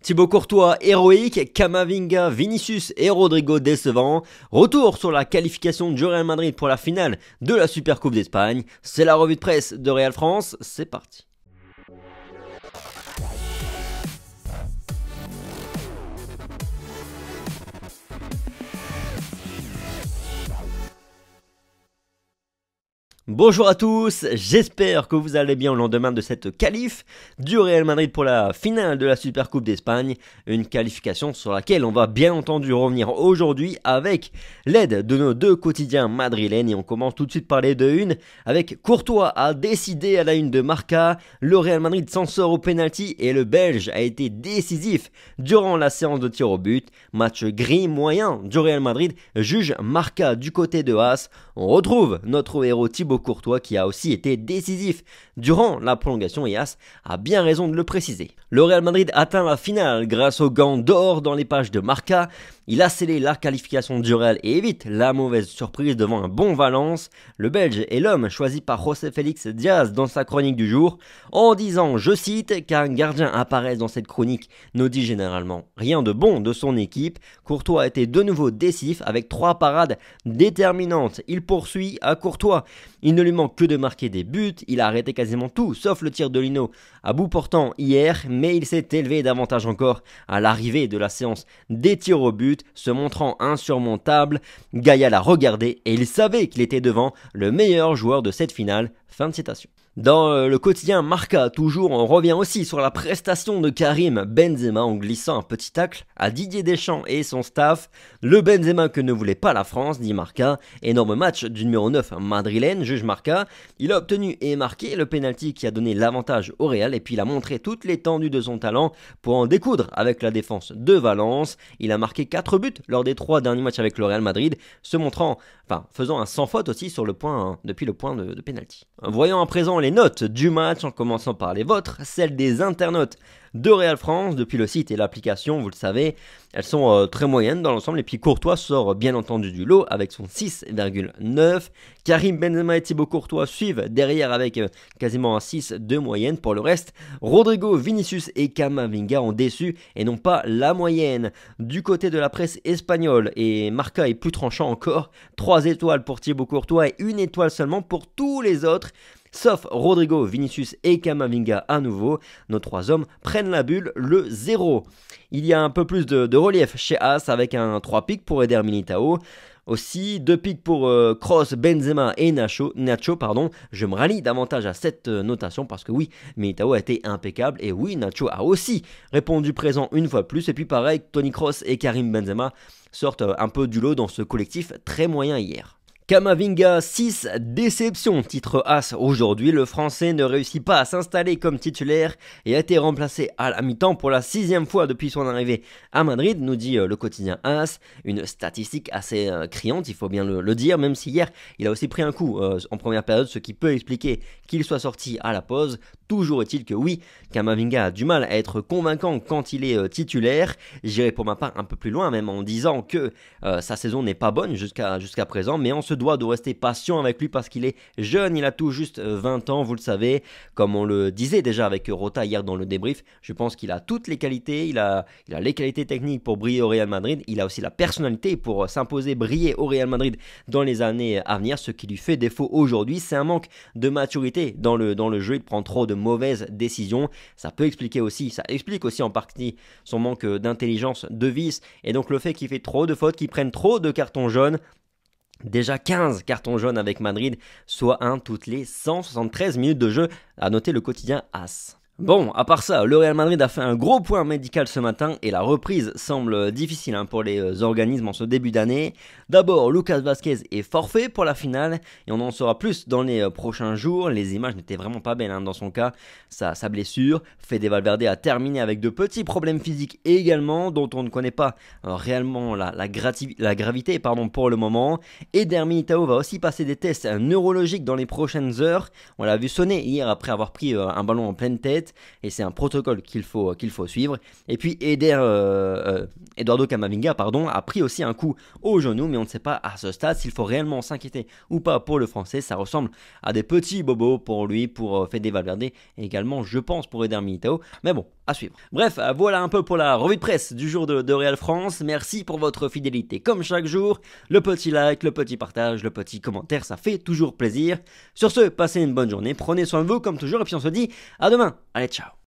Thibaut Courtois héroïque, Camavinga, Vinicius et Rodrigo décevants. Retour sur la qualification du Real Madrid pour la finale de la Supercoupe d'Espagne. C'est la revue de presse de Real France, c'est parti. Bonjour à tous, j'espère que vous allez bien au lendemain de cette qualif du Real Madrid pour la finale de la Supercoupe d'Espagne, une qualification sur laquelle on va bien entendu revenir aujourd'hui avec l'aide de nos deux quotidiens madrilènes et on commence tout de suite par les deux unes avec Courtois a décidé à la une de Marca, le Real Madrid s'en sort au penalty et le Belge a été décisif durant la séance de tir au but, match gris moyen du Real Madrid, juge Marca du côté de As, on retrouve notre héros Thibaut Courtois qui a aussi été décisif durant la prolongation et As a bien raison de le préciser. Le Real Madrid atteint la finale grâce au gant d'or dans les pages de Marca. Il a scellé la qualification du Real et évite la mauvaise surprise devant un bon Valence. Le Belge est l'homme choisi par José Félix Diaz dans sa chronique du jour en disant, je cite, qu'un gardien apparaisse dans cette chronique nous dit généralement rien de bon de son équipe. Courtois a été de nouveau décisif avec 3 parades déterminantes. Il poursuit à Courtois. Il ne lui manque que de marquer des buts, il a arrêté quasiment tout sauf le tir de Lino à bout portant hier, mais il s'est élevé davantage encore à l'arrivée de la séance des tirs au but, se montrant insurmontable. Gaïa l'a regardé et il savait qu'il était devant le meilleur joueur de cette finale. Fin de citation. Dans le quotidien Marca, toujours, on revient aussi sur la prestation de Karim Benzema en glissant un petit tacle à Didier Deschamps et son staff. Le Benzema que ne voulait pas la France, dit Marca. Énorme match du numéro 9 madrilène, juge Marca. Il a obtenu et marqué le penalty qui a donné l'avantage au Real et puis il a montré toute l'étendue de son talent pour en découdre avec la défense de Valence. Il a marqué 4 buts lors des 3 derniers matchs avec le Real Madrid, faisant un sans faute aussi sur le point, depuis le point de penalty. Voyons à présent les notes du match en commençant par les vôtres, celles des internautes de Real France depuis le site et l'application, vous le savez, elles sont très moyennes dans l'ensemble et puis Courtois sort bien entendu du lot avec son 6,9. Karim Benzema et Thibaut Courtois suivent derrière avec quasiment un 6 de moyenne. Pour le reste, Rodrigo, Vinicius et Camavinga ont déçu et non pas la moyenne. Du côté de la presse espagnole, et Marca est plus tranchant encore, 3 étoiles pour Thibaut Courtois et 1 étoile seulement pour tous les autres. Sauf Rodrigo, Vinicius et Camavinga à nouveau, nos 3 hommes prennent la bulle, le 0. Il y a un peu plus de relief chez As avec un 3 pics pour Eder Militao. Aussi 2 pics pour Kroos, Benzema et Nacho. Je me rallie davantage à cette notation parce que oui, Militao a été impeccable et oui, Nacho a aussi répondu présent une fois de plus. Et puis pareil, Toni Kroos et Karim Benzema sortent un peu du lot dans ce collectif très moyen hier. Camavinga 6, déception, titre As aujourd'hui, le français ne réussit pas à s'installer comme titulaire et a été remplacé à la mi-temps pour la 6e fois depuis son arrivée à Madrid, nous dit le quotidien As, une statistique assez criante, il faut bien le dire, même si hier il a aussi pris un coup en première période, ce qui peut expliquer qu'il soit sorti à la pause. Toujours est-il que oui, Camavinga a du mal à être convaincant quand il est titulaire, j'irai pour ma part un peu plus loin même en disant que sa saison n'est pas bonne jusqu'à présent, mais on se doit de rester patient avec lui parce qu'il est jeune, il a tout juste 20 ans, vous le savez, comme on le disait déjà avec Rota hier dans le débrief, je pense qu'il a toutes les qualités, il a les qualités techniques pour briller au Real Madrid, il a aussi la personnalité pour s'imposer, briller au Real Madrid dans les années à venir, ce qui lui fait défaut aujourd'hui, c'est un manque de maturité dans le jeu, il prend trop de mauvaises décisions, ça explique aussi en partie son manque d'intelligence, de vice, et donc le fait qu'il fait trop de fautes, qu'il prenne trop de cartons jaunes. Déjà 15 cartons jaunes avec Madrid, soit un toutes les 173 minutes de jeu, à noter le quotidien As. Bon, à part ça, le Real Madrid a fait un gros point médical ce matin et la reprise semble difficile pour les organismes en ce début d'année. D'abord, Lucas Vázquez est forfait pour la finale et on en saura plus dans les prochains jours. Les images n'étaient vraiment pas belles dans son cas, sa blessure. Fede Valverde a terminé avec de petits problèmes physiques également dont on ne connaît pas réellement la gravité pour le moment. Eder Militao va aussi passer des tests neurologiques dans les prochaines heures. On l'a vu sonner hier après avoir pris un ballon en pleine tête. Et c'est un protocole qu'il faut suivre. Et puis Eduardo Camavinga a pris aussi un coup au genou, mais on ne sait pas à ce stade s'il faut réellement s'inquiéter ou pas pour le français. Ça ressemble à des petits bobos pour lui, pour Fede Valverde et également je pense pour Eder Militao, mais bon, à suivre. Bref, voilà un peu pour la revue de presse du jour de Real France. Merci pour votre fidélité comme chaque jour. Le petit like, le petit partage, le petit commentaire, ça fait toujours plaisir. Sur ce, passez une bonne journée, prenez soin de vous comme toujours et puis on se dit à demain. Allez, ciao.